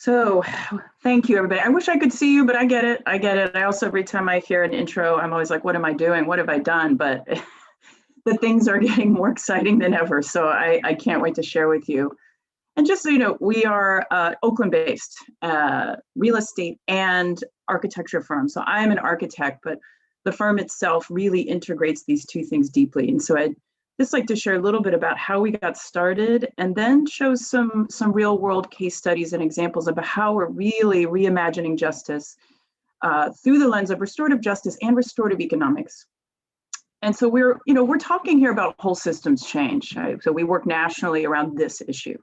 So thank you, everybody. I wish I could see you, but I get it. I get it. I also, every time I hear an intro, I'm always like, what am I doing? What have I done? But the things are getting more exciting than ever. So I can't wait to share with you. And just so you know, we are Oakland-based real estate and architecture firm. So I am an architect, but the firm itself really integrates these two things deeply. And so I'd just like to share a little bit about how we got started, and then show some real world case studies and examples about how we're really reimagining justice through the lens of restorative justice and restorative economics. And so we're talking here about whole systems change. Right? So we work nationally around this issue.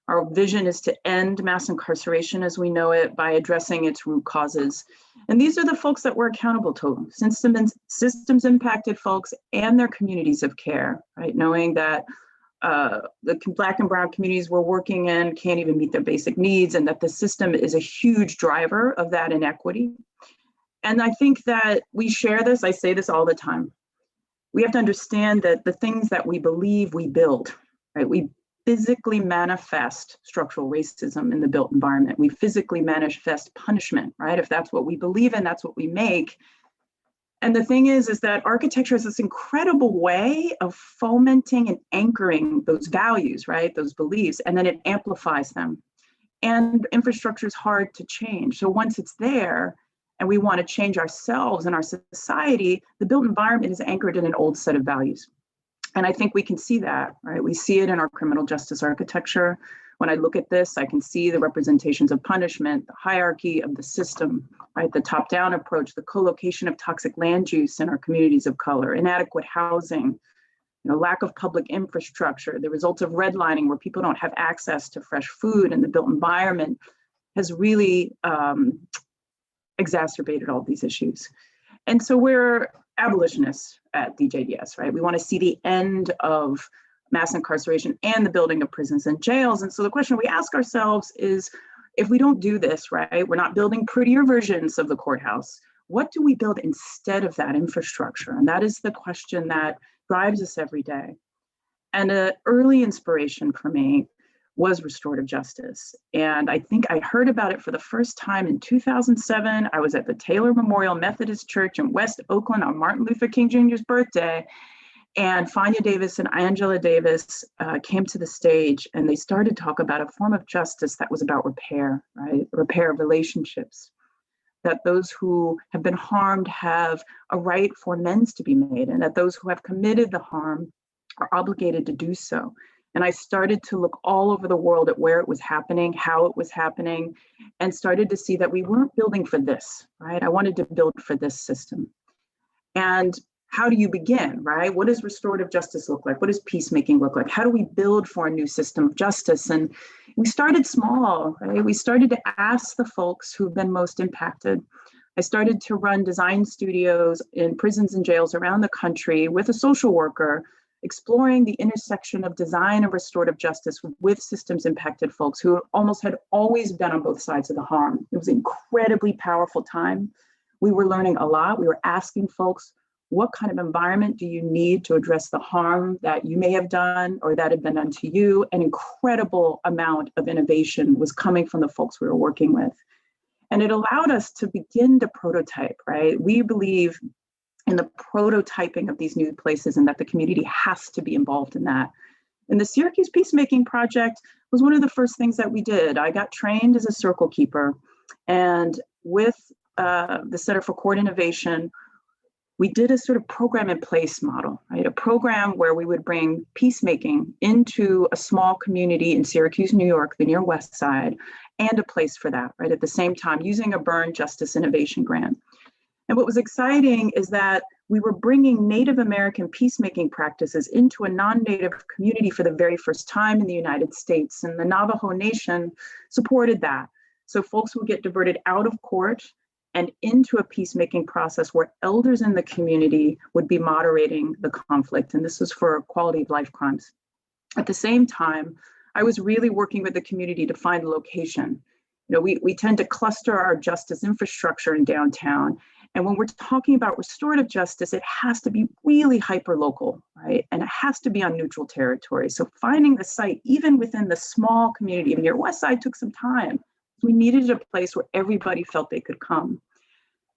Our vision is to end mass incarceration as we know it by addressing its root causes. And these are the folks that we're accountable to, systems impacted folks and their communities of care, right? Knowing that the Black and Brown communities we're working in can't even meet their basic needs, and that the system is a huge driver of that inequity. And I think that we share this, I say this all the time. We have to understand that the things that we believe we build, right? We physically manifest structural racism in the built environment. We physically manifest punishment, right? If that's what we believe in, that's what we make. And the thing is that architecture is this incredible way of fomenting and anchoring those values, right? Those beliefs, and then it amplifies them. And infrastructure is hard to change. So once it's there, and we want to change ourselves and our society, the built environment is anchored in an old set of values. And I think we can see that, right? We see it in our criminal justice architecture. When I look at this, I can see the representations of punishment, the hierarchy of the system, right? The top-down approach, the co-location of toxic land use in our communities of color, inadequate housing, lack of public infrastructure, the results of redlining where people don't have access to fresh food, and the built environment has really exacerbated all these issues. And so we're abolitionists at DJDS, right? We want to see the end of mass incarceration and the building of prisons and jails. And so the question we ask ourselves is, if we don't do this, right, we're not building prettier versions of the courthouse, what do we build instead of that infrastructure? And that is the question that drives us every day. And an early inspiration for me was restorative justice. And I think I heard about it for the first time in 2007. I was at the Taylor Memorial Methodist Church in West Oakland on Martin Luther King Jr.'s birthday. And Fania Davis and Angela Davis came to the stage, and they started to talk about a form of justice that was about repair, right? Repair of relationships. That those who have been harmed have a right for amends to be made, and that those who have committed the harm are obligated to do so. And I started to look all over the world at where it was happening, how it was happening, and started to see that we weren't building for this, right? I wanted to build for this system. And how do you begin, right? What does restorative justice look like? What does peacemaking look like? How do we build for a new system of justice? And we started small, right? We started to ask the folks who've been most impacted. I started to run design studios in prisons and jails around the country with a social worker, exploring the intersection of design and restorative justice with systems impacted folks who almost had always been on both sides of the harm. It was an incredibly powerful time. We were learning a lot. We were asking folks, what kind of environment do you need to address the harm that you may have done or that had been done to you? An incredible amount of innovation was coming from the folks we were working with. And it allowed us to begin to prototype, right? We believe in the prototyping of these new places, and that the community has to be involved in that. And the Syracuse Peacemaking Project was one of the first things that we did. I got trained as a circle keeper, and with the Center for Court Innovation, we did a sort of program in place model, right? A program where we would bring peacemaking into a small community in Syracuse, New York, the near West Side, and a place for that, right? At the same time, using a Byrne Justice Innovation Grant. And what was exciting is that we were bringing Native American peacemaking practices into a non-Native community for the very first time in the United States. And the Navajo Nation supported that. So folks would get diverted out of court and into a peacemaking process where elders in the community would be moderating the conflict. And this was for quality of life crimes. At the same time, I was really working with the community to find a location. We tend to cluster our justice infrastructure in downtown. And when we're talking about restorative justice, it has to be really hyper-local, right? And it has to be on neutral territory. So finding the site, even within the small community, your West Side took some time. We needed a place where everybody felt they could come.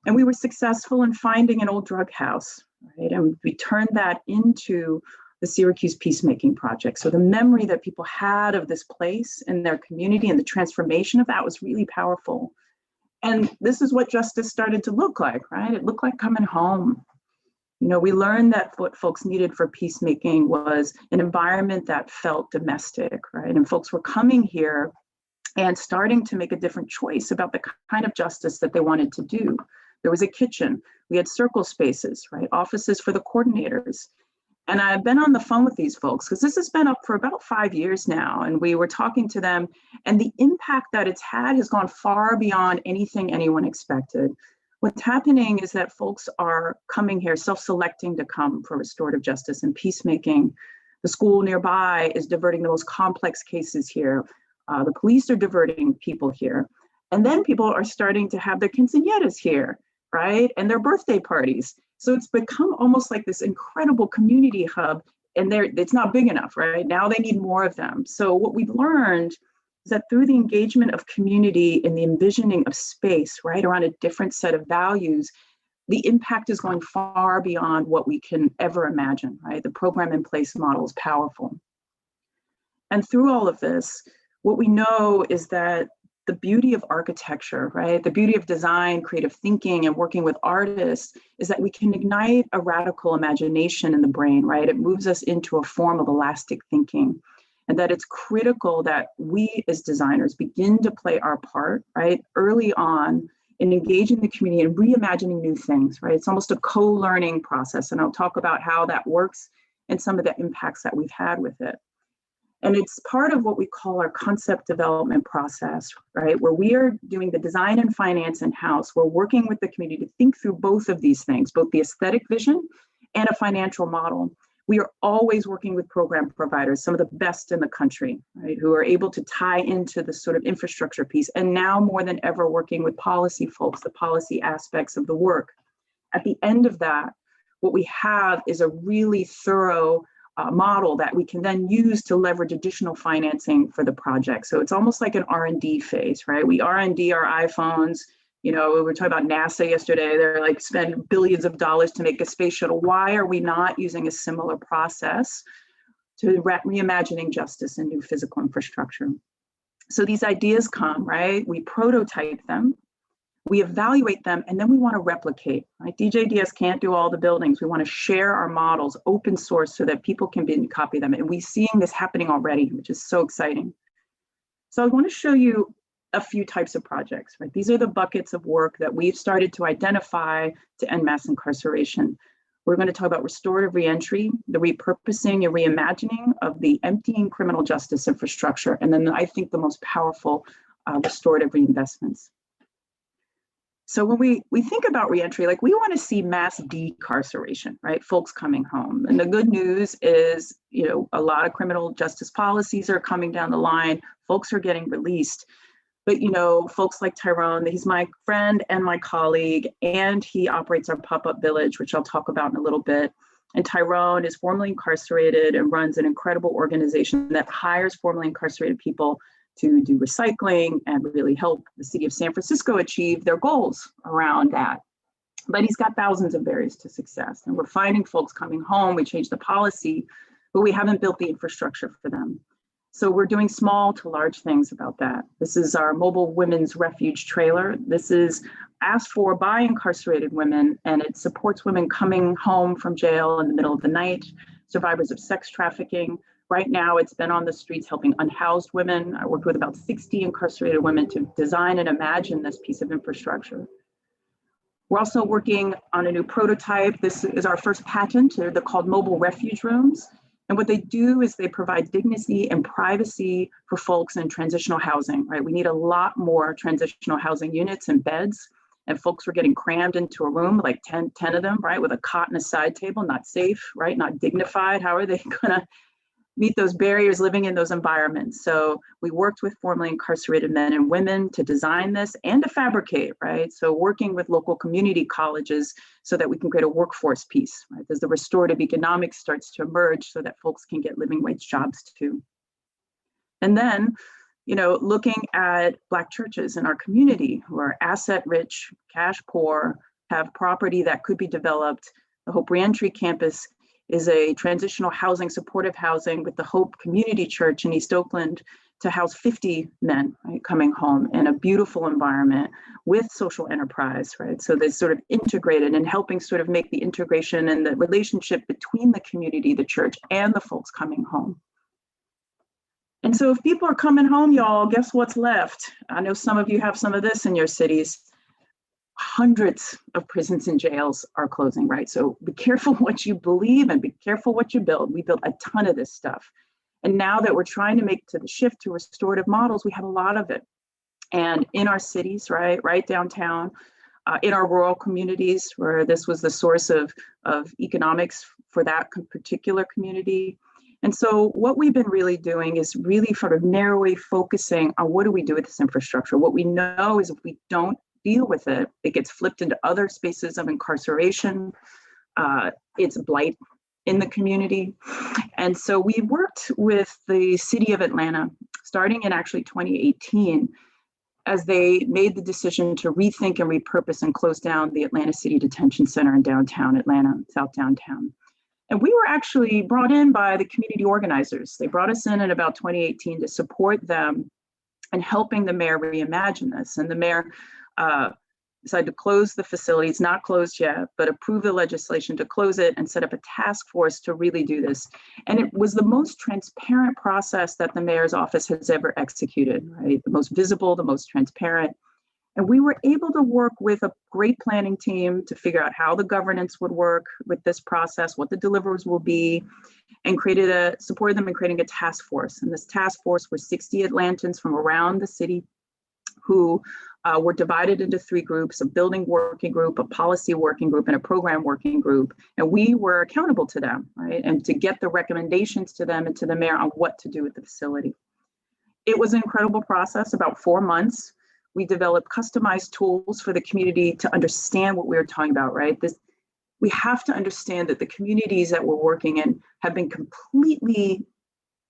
And we were successful in finding an old drug house, right? And we turned that into the Syracuse Peacemaking Project. So the memory that people had of this place and their community and the transformation of that was really powerful. And this is what justice started to look like, right? It looked like coming home. You know, we learned that what folks needed for peacemaking was an environment that felt domestic, right? And folks were coming here and starting to make a different choice about the kind of justice that they wanted to do. There was a kitchen, we had circle spaces, right? Offices for the coordinators. And I've been on the phone with these folks because this has been up for about 5 years now. And we were talking to them, and the impact that it's had has gone far beyond anything anyone expected. What's happening is that folks are coming here, self-selecting to come for restorative justice and peacemaking. The school nearby is diverting the most complex cases here. The police are diverting people here. And then people are starting to have their quinceañeras here, right? And their birthday parties. So it's become almost like this incredible community hub, and it's not big enough, right? Now they need more of them. So what we've learned is that through the engagement of community and the envisioning of space, right, around a different set of values, the impact is going far beyond what we can ever imagine, right? The program in place model is powerful. And through all of this, what we know is that the beauty of architecture, right? The beauty of design, creative thinking, and working with artists is that we can ignite a radical imagination in the brain, right? It moves us into a form of elastic thinking, and that it's critical that we as designers begin to play our part, right? Early on in engaging the community and reimagining new things, right? It's almost a co-learning process. And I'll talk about how that works and some of the impacts that we've had with it. And it's part of what we call our concept development process, right? Where we are doing the design and finance in-house. We're working with the community to think through both of these things, both the aesthetic vision and a financial model. We are always working with program providers, some of the best in the country, right? Who are able to tie into the sort of infrastructure piece. And now more than ever, working with policy folks, the policy aspects of the work. At the end of that, what we have is a really thorough model that we can then use to leverage additional financing for the project. So it's almost like an R&D phase, right? We R&D our iPhones. You know, we were talking about NASA yesterday. They're like spend billions of dollars to make a space shuttle. Why are we not using a similar process to reimagining justice and new physical infrastructure? So these ideas come, right? We prototype them. We evaluate them, and then we want to replicate, right? DJDS can't do all the buildings. We want to share our models, open source, so that people can copy them. And we're seeing this happening already, which is so exciting. So I want to show you a few types of projects, right? These are the buckets of work that we've started to identify to end mass incarceration. We're going to talk about restorative reentry, the repurposing and reimagining of the emptying criminal justice infrastructure, and then I think the most powerful restorative reinvestments. So when we think about reentry, like we want to see mass decarceration, right? Folks coming home. And the good news is, you know, a lot of criminal justice policies are coming down the line. Folks are getting released. But, you know, folks like Tyrone, he's my friend and my colleague, and he operates our pop-up village, which I'll talk about in a little bit. And Tyrone is formerly incarcerated and runs an incredible organization that hires formerly incarcerated people to do recycling and really help the city of San Francisco achieve their goals around that. But he's got thousands of barriers to success. And we're finding folks coming home. We changed the policy, but we haven't built the infrastructure for them. So we're doing small to large things about that. This is our mobile women's refuge trailer. This is asked for by incarcerated women, and it supports women coming home from jail in the middle of the night, survivors of sex trafficking. Right now, it's been on the streets helping unhoused women. I worked with about 60 incarcerated women to design and imagine this piece of infrastructure. We're also working on a new prototype. This is our first patent. They're called mobile refuge rooms. And what they do is they provide dignity and privacy for folks in transitional housing, right? We need a lot more transitional housing units and beds. And folks were getting crammed into a room, like 10 of them, right? With a cot and a side table, not safe, right? Not dignified. How are they gonna meet those barriers living in those environments? So we worked with formerly incarcerated men and women to design this and to fabricate, right? So working with local community colleges so that we can create a workforce piece, right? As the restorative economics starts to emerge so that folks can get living wage jobs too. And then looking at Black churches in our community who are asset rich, cash poor, have property that could be developed. The Hope Reentry Campus is a transitional housing, supportive housing with the Hope Community Church in East Oakland to house 50 men, right, coming home in a beautiful environment with social enterprise, right? So they sort of integrated and helping sort of make the integration and the relationship between the community, the church, and the folks coming home. And so if people are coming home, y'all, guess what's left? I know some of you have some of this in your cities. Hundreds of prisons and jails are closing, right? So be careful what you believe and be careful what you build. We built a ton of this stuff. And now that we're trying to make to the shift to restorative models, we have a lot of it. And in our cities, right downtown, in our rural communities where this was the source of economics for that particular community. And so what we've been really doing is really sort of narrowly focusing on what do we do with this infrastructure? What we know is if we don't deal with it, it gets flipped into other spaces of incarceration. It's blight in the community. And so we worked with the city of Atlanta, starting in actually 2018, as they made the decision to rethink and repurpose and close down the Atlanta City Detention Center in downtown Atlanta, South Downtown. And we were actually brought in by the community organizers. They brought us in about 2018 to support them and helping the mayor reimagine this. And the mayor decided to close the facility. It's not closed yet, but approve the legislation to close it and set up a task force to really do this. And it was the most transparent process that the mayor's office has ever executed, right? The most visible, the most transparent. And we were able to work with a great planning team to figure out how the governance would work with this process, what the deliverables will be, and supported them in creating a task force. And this task force were 60 Atlantans from around the city who were divided into 3 groups: a building working group, a policy working group, and a program working group. And we were accountable to them, right? And to get the recommendations to them and to the mayor on what to do with the facility. It was an incredible process, about 4 months. We developed customized tools for the community to understand what we were talking about, right? We have to understand that the communities that we're working in have been completely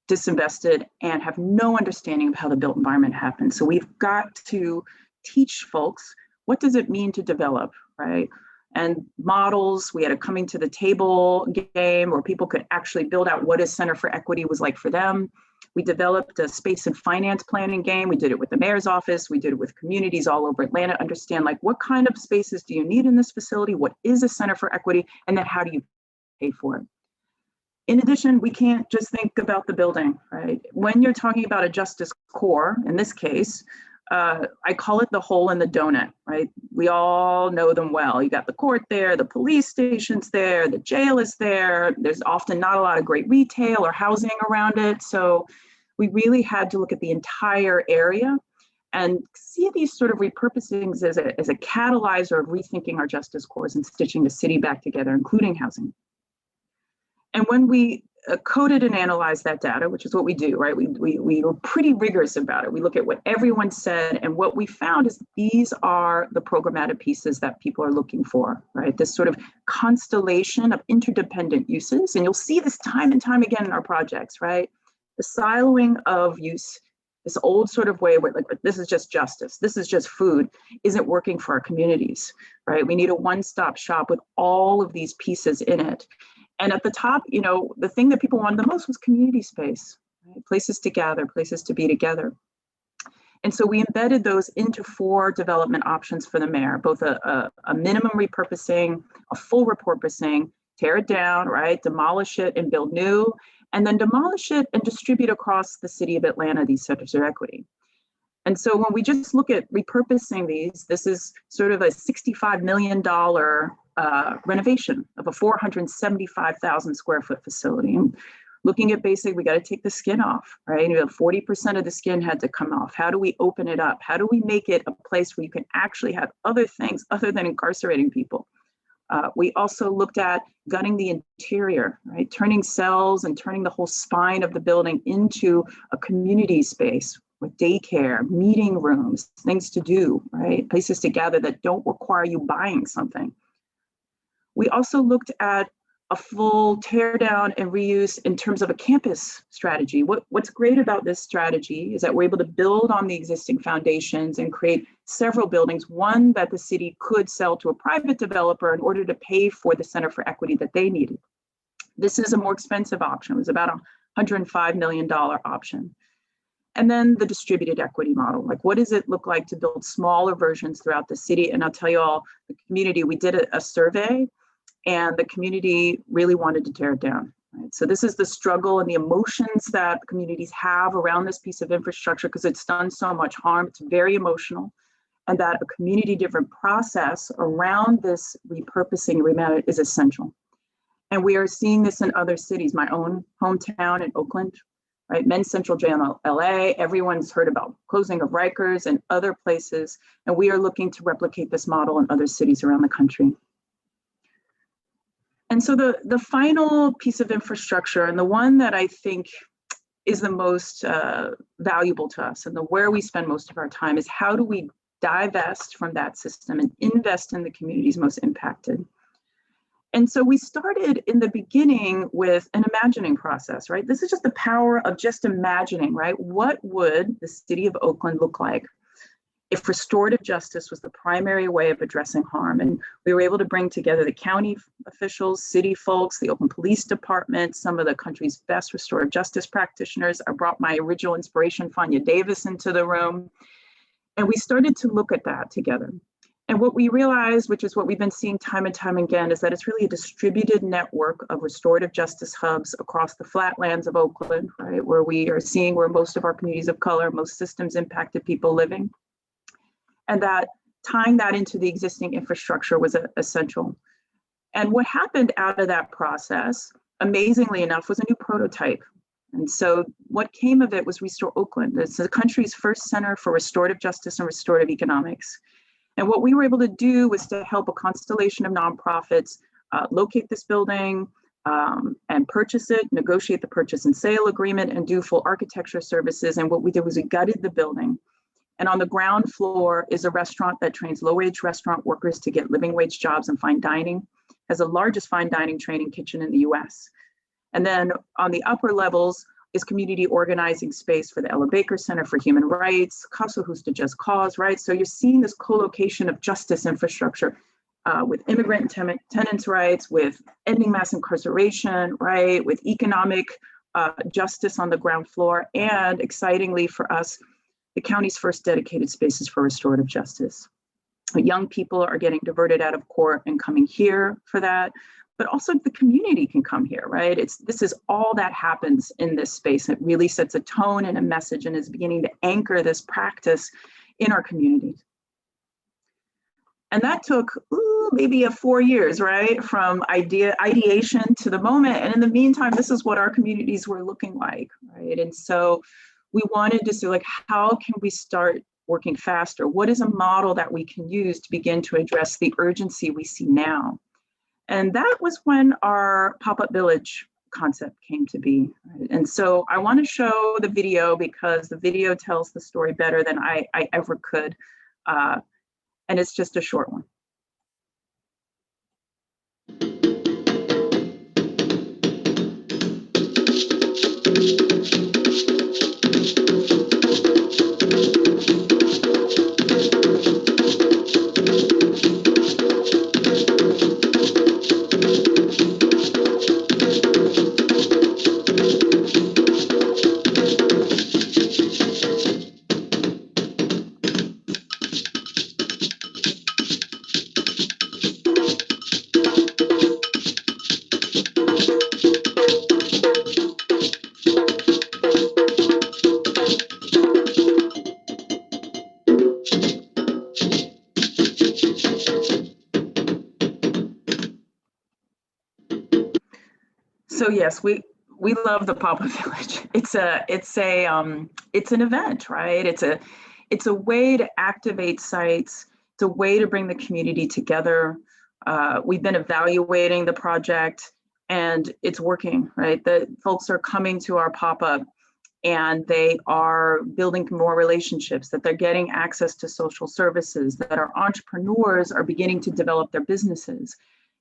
disinvested and have no understanding of how the built environment happens. So we've got to teach folks, what does it mean to develop, right? And models, we had a coming to the table game where people could actually build out what a Center for Equity was like for them. We developed a space and finance planning game. We did it with the mayor's office. We did it with communities all over Atlanta, understand like what kind of spaces do you need in this facility? What is a Center for Equity? And then how do you pay for it? In addition, we can't just think about the building, right? When you're talking about a justice core, in this case, I call it the hole in the donut, right? We all know them well. You got the court there, the police station's there, the jail is there. There's often not a lot of great retail or housing around it. So we really had to look at the entire area and see these sort of repurposings as a catalyzer of rethinking our justice cores and stitching the city back together, including housing. And when we coded and analyzed that data, which is what we do, right? We were pretty rigorous about it. We look at what everyone said, and what we found is these are the programmatic pieces that people are looking for, right? This sort of constellation of interdependent uses, and you'll see this time and time again in our projects, right? The siloing of use, this old sort of way where like, this is just justice, this is just food, isn't working for our communities, right? We need a one-stop shop with all of these pieces in it. And at the top, you know, the thing that people wanted the most was community space, right? Places to gather, places to be together. And so we embedded those into 4 development options for the mayor, both a minimum repurposing, a full repurposing, tear it down, right? Demolish it and build new, and then demolish it and distribute across the city of Atlanta these centers of equity. And so when we just look at repurposing these, this is sort of a $65 million renovation of a 475,000 square foot facility. And looking at we got to take the skin off, right? 40% of the skin had to come off. How do we open it up? How do we make it a place where you can actually have other things other than incarcerating people? We also looked at gutting the interior, right? Turning cells and turning the whole spine of the building into a community space with daycare, meeting rooms, things to do, right? Places to gather that don't require you buying something. We also looked at a full tear down and reuse in terms of a campus strategy. What's great about this strategy is that we're able to build on the existing foundations and create several buildings, one that the city could sell to a private developer in order to pay for the Center for Equity that they needed. This is a more expensive option. It was about a $105 million option. And then the distributed equity model, like what does it look like to build smaller versions throughout the city? And I'll tell you all, the community, we did a survey and the community really wanted to tear it down. Right? So this is the struggle and the emotions that communities have around this piece of infrastructure because it's done so much harm. It's very emotional, and that a community-driven process around this repurposing remanagement is essential. And we are seeing this in other cities. My own hometown in Oakland, right? Men's Central Jail in LA. Everyone's heard about closing of Rikers and other places, and we are looking to replicate this model in other cities around the country. And so the final piece of infrastructure, and the one that I think is the most valuable to us and where we spend most of our time, is how do we divest from that system and invest in the communities most impacted. And so we started in the beginning with an imagining process, right? This is just the power of just imagining, right? What would the city of Oakland look like if restorative justice was the primary way of addressing harm? And we were able to bring together the county officials, city folks, the Oakland Police Department, some of the country's best restorative justice practitioners. I brought my original inspiration, Fania Davis, into the room. And we started to look at that together. And what we realized, which is what we've been seeing time and time again, is that it's really a distributed network of restorative justice hubs across the flatlands of Oakland, right? Where we are seeing where most of our communities of color, most systems impacted people living. And that tying that into the existing infrastructure was essential. And what happened out of that process, amazingly enough, was a new prototype. And so what came of it was Restore Oakland. It's the country's first center for restorative justice and restorative economics. And what we were able to do was to help a constellation of nonprofits locate this building and purchase it, negotiate the purchase and sale agreement, and do full architecture services. And what we did was we gutted the building. And on the ground floor is a restaurant that trains low-wage restaurant workers to get living wage jobs in fine dining, has the largest fine dining training kitchen in the US. And then on the upper levels is community organizing space for the Ella Baker Center for Human Rights, Casa Justa Just Cause, right? So you're seeing this co-location of justice infrastructure with immigrant tenants' rights, with ending mass incarceration, right? With economic justice on the ground floor, and excitingly for us, the county's first dedicated spaces for restorative justice. Young people are getting diverted out of court and coming here for that, but also the community can come here, right? This is all that happens in this space. It really sets a tone and a message and is beginning to anchor this practice in our communities. And that took maybe 4 years, right? From ideation to the moment. And in the meantime, this is what our communities were looking like, right? And so we wanted to say, like, how can we start working faster? What is a model that we can use to begin to address the urgency we see now? And that was when our pop-up village concept came to be. Right? And so I want to show the video because the video tells the story better than I ever could. And it's just a short one. So yes, we love the pop-up village. It's an event, right? It's a way to activate sites. It's a way to bring the community together. We've been evaluating the project, and it's working, right? The folks are coming to our pop-up, and they are building more relationships. That they're getting access to social services. That our entrepreneurs are beginning to develop their businesses.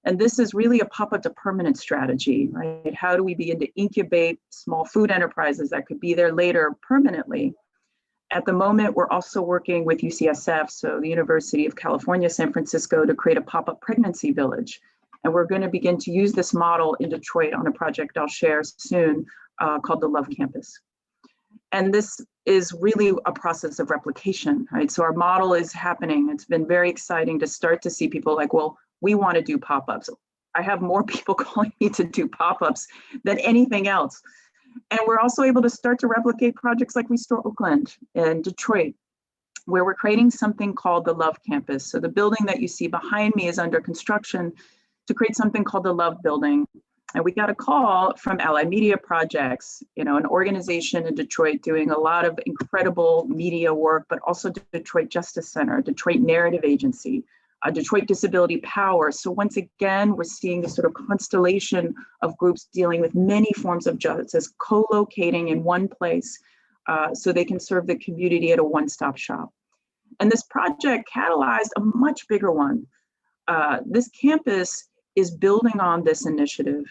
And this is really a pop-up to permanent strategy, right? How do we begin to incubate small food enterprises that could be there later permanently? At the moment, we're also working with UCSF, so the University of California, San Francisco, to create a pop-up pregnancy village. And we're going to begin to use this model in Detroit on a project I'll share soon called the Love Campus. And this is really a process of replication, right? So our model is happening. It's been very exciting to start to see people like, well, we want to do pop-ups. I have more people calling me to do pop-ups than anything else. And we're also able to start to replicate projects like Restore OAKLAND in Detroit, where we're creating something called the Love Campus. So the building that you see behind me is under construction to create something called the Love Building. And we got a call from Allied Media Projects, an organization in Detroit doing a lot of incredible media work, but also Detroit Justice Center, Detroit Narrative Agency, Detroit Disability Power. So once again, we're seeing this sort of constellation of groups dealing with many forms of justice, co-locating in one place so they can serve the community at a one-stop shop. And this project catalyzed a much bigger one. This campus is building on this initiative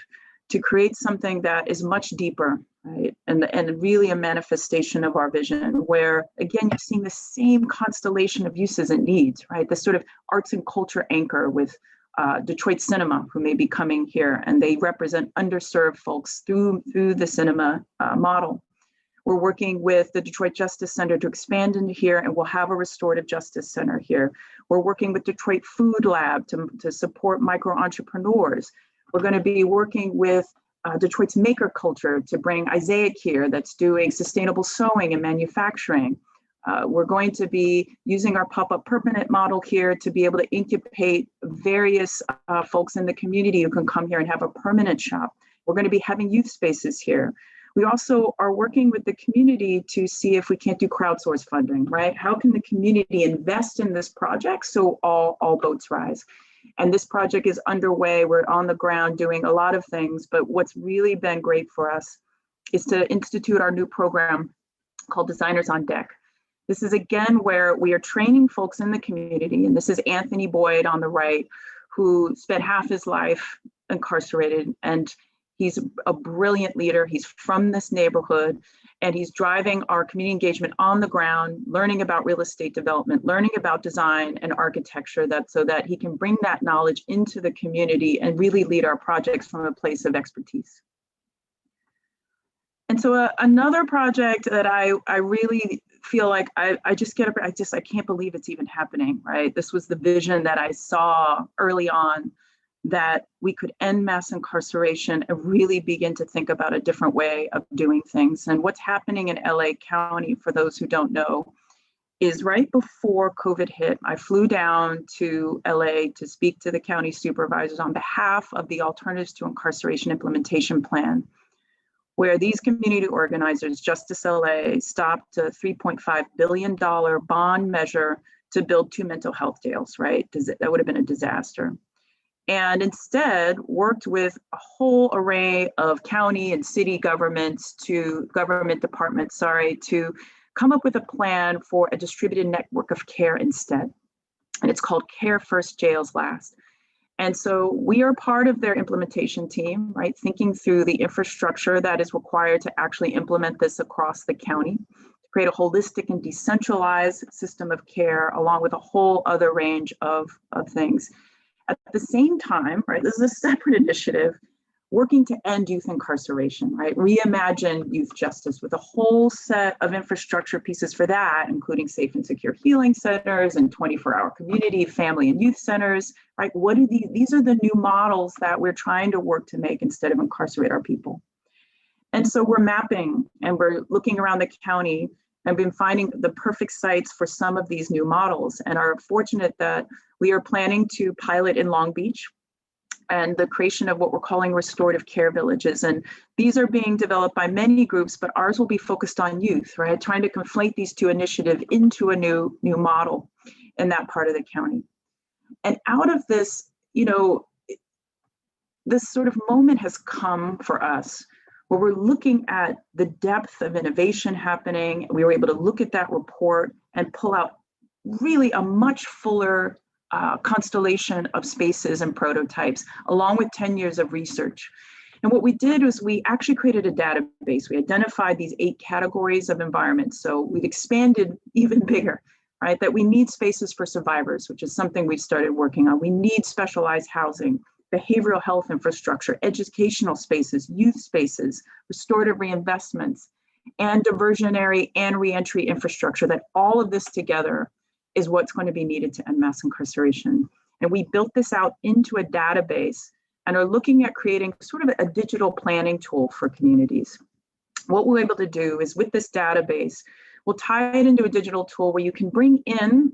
to create something that is much deeper, right? And really a manifestation of our vision where, again, you're seeing the same constellation of uses and needs, right? This sort of arts and culture anchor with Detroit Cinema, who may be coming here, and they represent underserved folks through the cinema model. We're working with the Detroit Justice Center to expand into here, and we'll have a restorative justice center here. We're working with Detroit Food Lab to support micro entrepreneurs. We're going to be working with Detroit's maker culture to bring Isaiah here that's doing sustainable sewing and manufacturing. We're going to be using our pop-up permanent model here to be able to incubate various folks in the community who can come here and have a permanent shop. We're going to be having youth spaces here. We also are working with the community to see if we can't do crowdsource funding, right? How can the community invest in this project so all boats rise? And this project is underway. We're on the ground doing a lot of things, but what's really been great for us is to institute our new program called Designers on Deck. This is again where we are training folks in the community, and this is Anthony Boyd on the right, who spent half his life incarcerated, and he's a brilliant leader. He's from this neighborhood, and he's driving our community engagement on the ground, learning about real estate development, learning about design and architecture, so that he can bring that knowledge into the community and really lead our projects from a place of expertise. And so another project that I really feel like I can't believe it's even happening, right? This was the vision that I saw early on, that we could end mass incarceration and really begin to think about a different way of doing things. And what's happening in LA County, for those who don't know, is right before COVID hit, I flew down to LA to speak to the county supervisors on behalf of the Alternatives to Incarceration Implementation Plan, where these community organizers, Justice LA, stopped a $3.5 billion bond measure to build 2 mental health jails, right? That would have been a disaster. And instead worked with a whole array of county and city government departments, to come up with a plan for a distributed network of care instead. And it's called Care First, Jails Last. And so we are part of their implementation team, right? Thinking through the infrastructure that is required to actually implement this across the county, to create a holistic and decentralized system of care, along with a whole other range of things. At the same time, right, this is a separate initiative, working to end youth incarceration, right? Reimagine youth justice with a whole set of infrastructure pieces for that, including safe and secure healing centers and 24-hour community, family and youth centers, right? These are the new models that we're trying to work to make instead of incarcerate our people. And so we're mapping and we're looking around the county and been finding the perfect sites for some of these new models, and are fortunate that we are planning to pilot in Long Beach and the creation of what we're calling restorative care villages. And these are being developed by many groups, but ours will be focused on youth, right? Trying to conflate these two initiatives into a new model in that part of the county. And out of this, this sort of moment has come for us where we're looking at the depth of innovation happening. We were able to look at that report and pull out really a much fuller constellation of spaces and prototypes, along with 10 years of research. And what we did was we actually created a database. We identified these 8 categories of environments. So we've expanded even bigger, right? That we need spaces for survivors, which is something we've started working on. We need specialized housing, behavioral health infrastructure, educational spaces, youth spaces, restorative reinvestments, and diversionary and reentry infrastructure, that all of this together is what's going to be needed to end mass incarceration. And we built this out into a database and are looking at creating sort of a digital planning tool for communities. What we're able to do is with this database, we'll tie it into a digital tool where you can bring in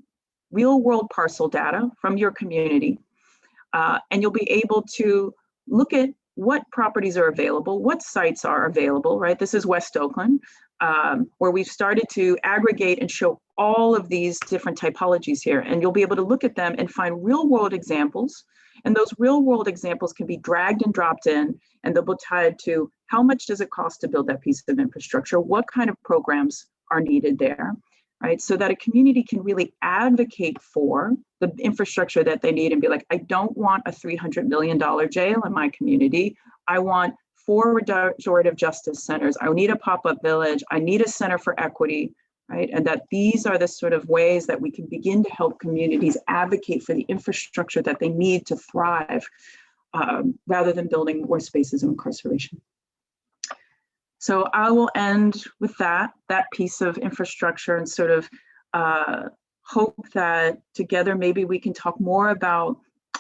real world parcel data from your community, and you'll be able to look at what properties are available, what sites are available, right? This is West Oakland, where we've started to aggregate and show all of these different typologies here. And you'll be able to look at them and find real world examples. And those real world examples can be dragged and dropped in, and they'll be tied to how much does it cost to build that piece of infrastructure? What kind of programs are needed there, right? So that a community can really advocate for the infrastructure that they need and be like, I don't want a $300 million jail in my community. I want 4 restorative justice centers. I need a pop-up village. I need a center for equity, right? And that these are the sort of ways that we can begin to help communities advocate for the infrastructure that they need to thrive, rather than building more spaces of incarceration. So I will end with that piece of infrastructure, and sort of hope that together maybe we can talk more about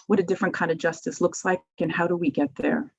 what a different kind of justice looks like and how do we get there.